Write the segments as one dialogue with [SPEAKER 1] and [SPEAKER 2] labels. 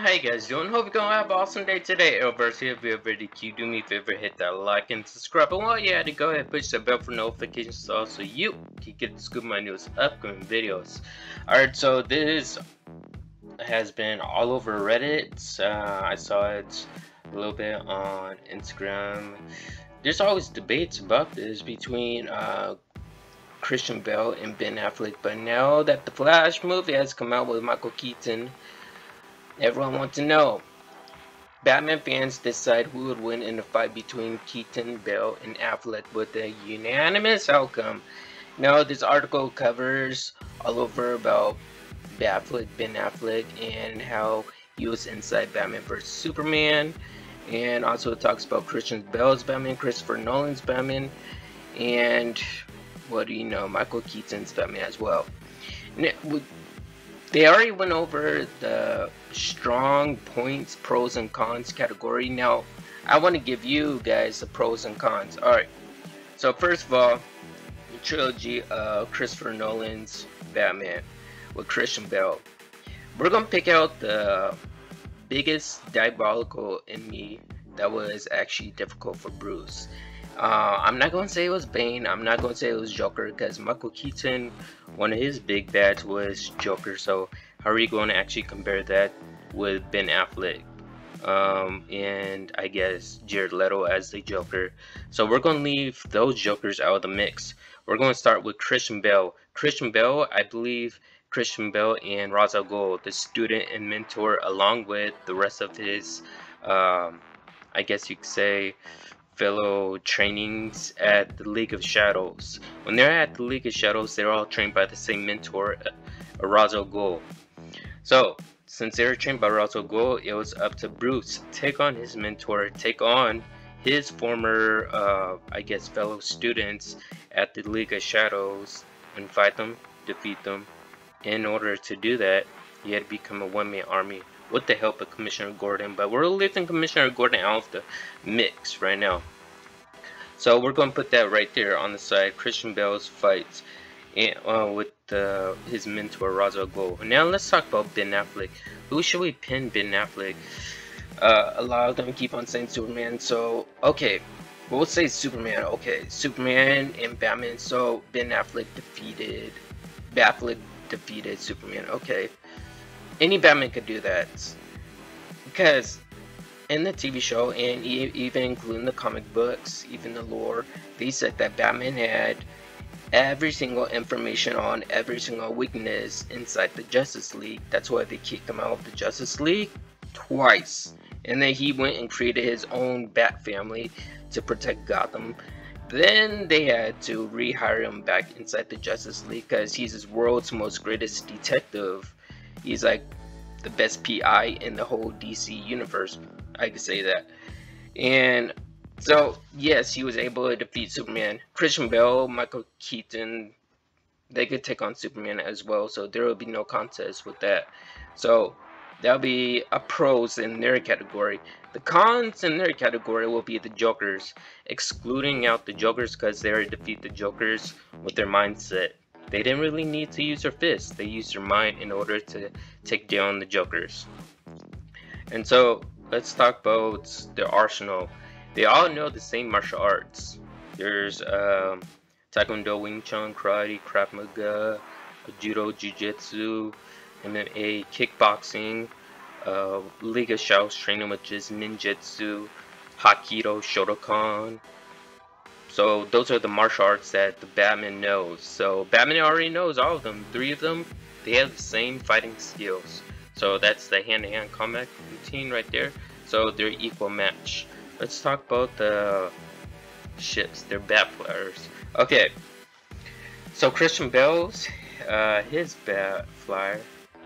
[SPEAKER 1] how you guys doing? Hope you're gonna have an awesome day today. Arrowverse here. If you're ready to do me a favor, hit that like and subscribe. And while you're at it, go ahead and push the bell for notifications so you can get the scoop of my newest upcoming videos. Alright, so this has been all over Reddit. I saw it a little bit on Instagram. There's always debates about this between Christian Bale and Ben Affleck, but now that the Flash movie has come out with Michael Keaton, everyone wants to know. Batman fans decide who would win in the fight between Keaton, Bale, and Affleck with a unanimous outcome. Now, this article covers all over about Ben Affleck, and how he was inside Batman vs Superman, and also talks about Christian Bale's Batman, Christopher Nolan's Batman, and what do you know, Michael Keaton's Batman as well. And they already went over the strong points, pros and cons category. Now, I want to give you guys the pros and cons. Alright, so first of all, the trilogy of Christopher Nolan's Batman with Christian Bale. We're going to pick out the biggest diabolical enemy that was actually difficult for Bruce. I'm not going to say it was Bane, I'm not going to say it was Joker, because Michael Keaton, one of his big bads was Joker, so how are you going to actually compare that with Ben Affleck and I guess Jared Leto as the Joker? So we're going to leave those Jokers out of the mix. We're going to start with Christian Bale. Christian Bale, I believe Christian Bale and Ra's al Ghul, the student and mentor, along with the rest of his, I guess you could say, fellow trainings at the League of Shadows. When they're at the League of Shadows, they're all trained by the same mentor, Ra's al Ghul. So, since they were trained by Ra's al Ghul, it was up to Bruce to take on his mentor, take on his former, I guess, fellow students at the League of Shadows, and fight them, defeat them. In order to do that, he had to become a one-man army with the help of Commissioner Gordon, but we're leaving Commissioner Gordon out of the mix right now. So we're going to put that right there on the side, Christian Bale's fights with his mentor Ra's al Ghul. Now let's talk about Ben Affleck. Who should we pin Ben Affleck? A lot of them keep on saying Superman, so okay, we'll say Superman. Okay, Superman and Batman, so Ben Affleck defeated Superman. Okay, any Batman could do that, because in the TV show, and even including the comic books, even the lore, they said that Batman had every single information on every single weakness inside the Justice League. That's why they kicked him out of the Justice League twice, and then he went and created his own Bat family to protect Gotham. Then they had to rehire him back inside the Justice League because he's the world's most greatest detective. He's like the best PI in the whole DC universe, I could say that. And so yes, he was able to defeat Superman. Christian Bale, Michael Keaton, they could take on Superman as well, so there will be no contest with that. So that'll be a pros in their category. The cons in their category will be the Jokers, excluding out the Jokers because they already defeat the Jokers with their mindset. They didn't really need to use their fists, they used their mind in order to take down the Jokers. And so let's talk about their arsenal. They all know the same martial arts. There's Taekwondo, Wing Chun, Karate, Krav Maga, Judo, Jiu-Jitsu, MMA, Kickboxing, League of Shadows training, which is Ninjutsu, Hapkido, Shotokan. So those are the martial arts that the Batman knows. So Batman already knows all of them. 3 of them, they have the same fighting skills. So that's the hand-to-hand combat routine right there. So they're equal match. Let's talk about the ships. They're Bat Flyers. Okay. So Christian Bale's, his Bat Flyer.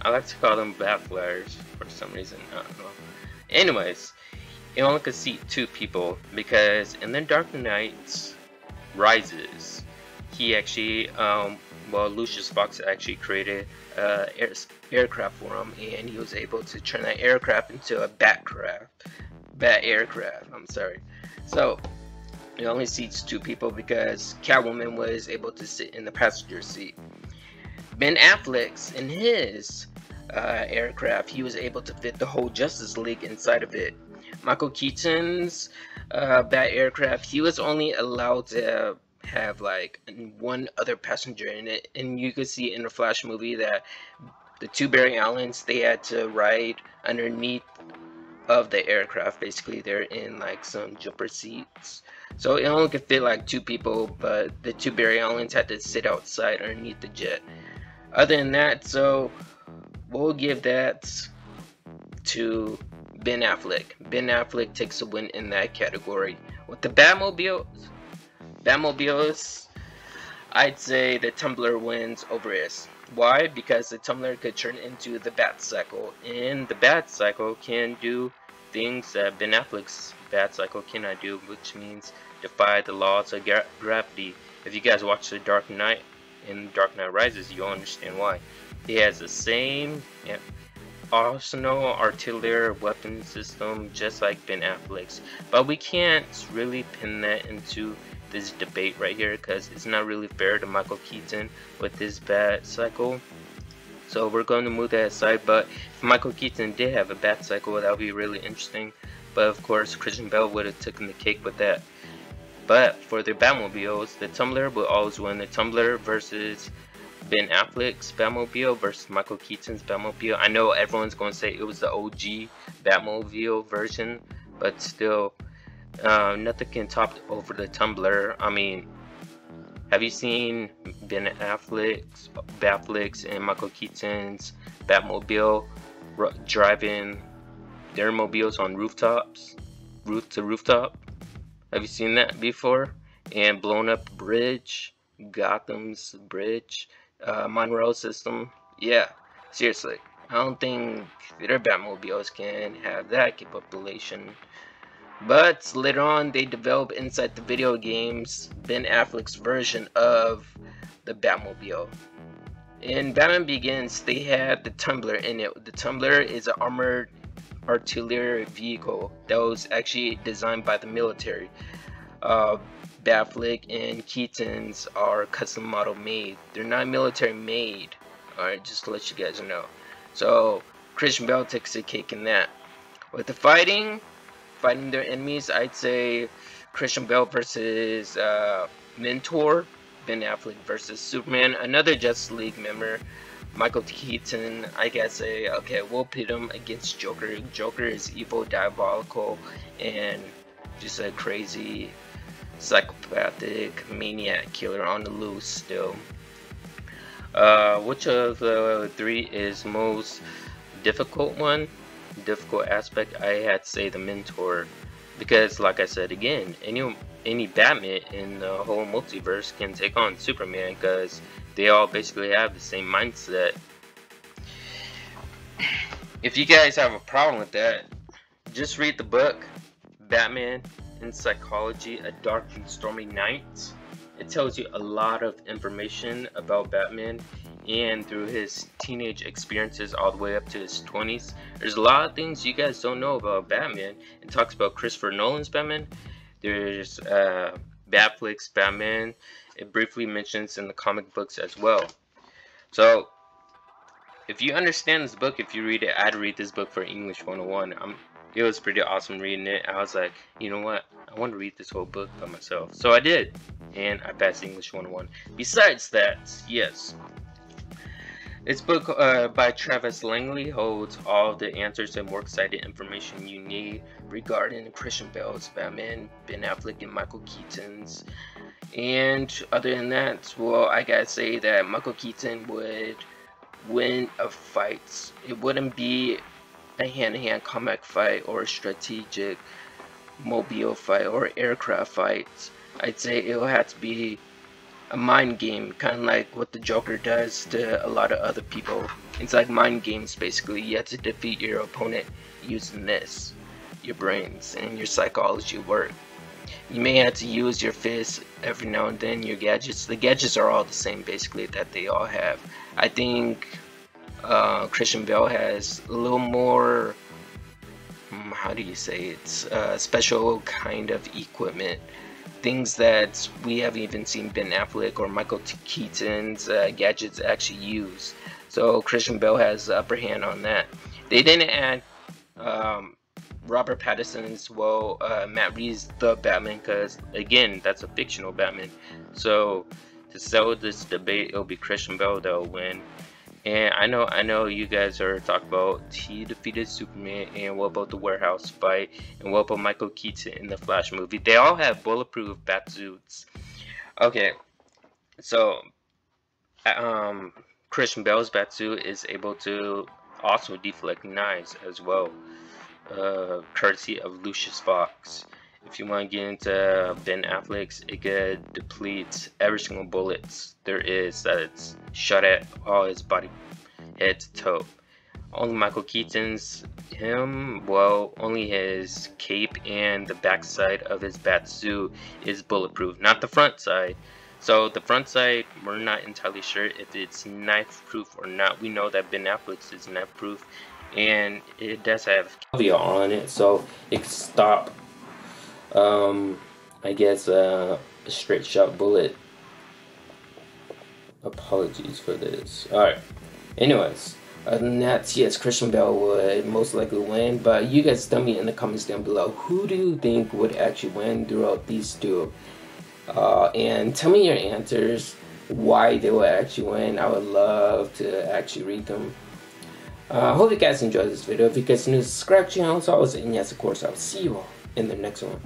[SPEAKER 1] I like to call them Bat Flyers for some reason. I don't know. Anyways, it only could seat 2 people because in the Dark Knight Rises, he actually, Lucius Fox actually created aircraft for him, and he was able to turn that aircraft into a bat aircraft. I'm sorry. So it only seats 2 people because Catwoman was able to sit in the passenger seat. Ben Affleck's in his aircraft, he was able to fit the whole Justice League inside of it. Michael Keaton's Bat aircraft, he was only allowed to have like one other passenger in it, and you could see in the Flash movie that the two Barry Allens, they had to ride underneath of the aircraft. Basically, they're in like some jumper seats, so it only could fit like 2 people, but the two Barry Allens had to sit outside underneath the jet. Other than that, so we'll give that to Ben Affleck. Ben Affleck takes a win in that category. With the Batmobiles, I'd say the Tumbler wins over this. Why? Because the Tumbler could turn into the Bat Cycle, and the Bat Cycle can do things that Ben Affleck's Bat Cycle cannot do, which means defy the laws of gravity. If you guys watch The Dark Knight and Dark Knight Rises, you'll understand why. He has the same arsenal, artillery, weapon system, just like Ben Affleck's. But we can't really pin that into this debate right here, because it's not really fair to Michael Keaton with his Bat Cycle. So we're going to move that aside. But if Michael Keaton did have a Bat Cycle, that would be really interesting. But of course, Christian Bale would have taken the cake with that. But for the Batmobiles, the Tumbler will always win. The Tumbler versus Ben Affleck's Batmobile versus Michael Keaton's Batmobile. I know everyone's going to say it was the OG Batmobile version, but still, nothing can top over the Tumbler. I mean, have you seen Ben Affleck's and Michael Keaton's Batmobile driving their mobiles on rooftops, roof to rooftop? Have you seen that before? And blown up bridge, Gotham's bridge, Monroe system. Yeah, seriously, I don't think their Batmobiles can have that capability. But later on, they developed inside the video games Ben Affleck's version of the Batmobile. In Batman Begins, they had the Tumbler in it. The Tumbler is an armored artillery vehicle that was actually designed by the military. Affleck and Keaton's are custom model made. They're not military made. Alright, just to let you guys know. So Christian Bale takes the cake in that. With the fighting their enemies, I'd say Christian Bale versus Mentor, Ben Affleck versus Superman, another Justice League member, Michael Keaton. I gotta say, okay, we'll pit him against Joker. Joker is evil, diabolical, and just a crazy, psychopathic maniac killer on the loose still. Which of the 3 is most difficult aspect? I had to say the Mentor, because like I said again, any Batman in the whole multiverse can take on Superman, because they all basically have the same mindset. If you guys have a problem with that, just read the book Batman in Psychology, A Dark and Stormy Night. It tells you a lot of information about Batman, and through his teenage experiences all the way up to his 20s. There's a lot of things you guys don't know about Batman. It talks about Christopher Nolan's Batman. There's Affleck's Batman. It briefly mentions in the comic books as well. So if you understand this book, if you read it, I'd read this book for English 101. It was pretty awesome reading it. I was like, you know what, I want to read this whole book by myself. So I did, and I passed English 101. Besides that, yes, this book by Travis Langley holds all the answers and works cited information you need regarding Christian Bale's Batman, Ben Affleck, and Michael Keaton's. And other than that, well, I gotta say that Michael Keaton would win a fight. It wouldn't be a hand-to-hand combat fight or a strategic mobile fight or aircraft fight. I'd say it'll have to be a mind game, kind of like what the Joker does to a lot of other people. It's like mind games basically. You have to defeat your opponent using this, your brains and your psychology work. You may have to use your fists every now and then, your gadgets. The gadgets are all the same basically that they all have. I think Christian Bale has a little more, how do you say it, special kind of equipment. Things that we haven't even seen Ben Affleck or Michael Keaton's gadgets actually use. So Christian Bale has the upper hand on that. They didn't add Robert Pattinson's, Matt Reeves' the Batman, because again, that's a fictional Batman. So to settle this debate, it'll be Christian Bale that'll win. And I know you guys are talking about he defeated Superman, and what about the warehouse fight, and what about Michael Keaton in the Flash movie? They all have bulletproof bat suits. Okay, so Christian Bale's bat suit is able to also deflect knives as well, courtesy of Lucius Fox. If you want to get into Ben Affleck's, it could deplete every single bullet there is that's shot at all his body, head to toe. Only Michael Keaton's, only his cape and the back side of his bat suit is bulletproof, not the front side. So the front side, we're not entirely sure if it's knife proof or not. We know that Ben Affleck's is knife proof, and it does have caveat on it, so it can stop I guess a straight shot bullet. Apologies for this. Alright, anyways, other than that, yes, Christian Bale would most likely win, but you guys tell me in the comments down below, who do you think would actually win throughout these two? And tell me your answers, why they will actually win. I would love to actually read them. Hope you guys enjoyed this video. If you guys are new, subscribe to the channel as always, and yes, of course, I'll see you all in the next one.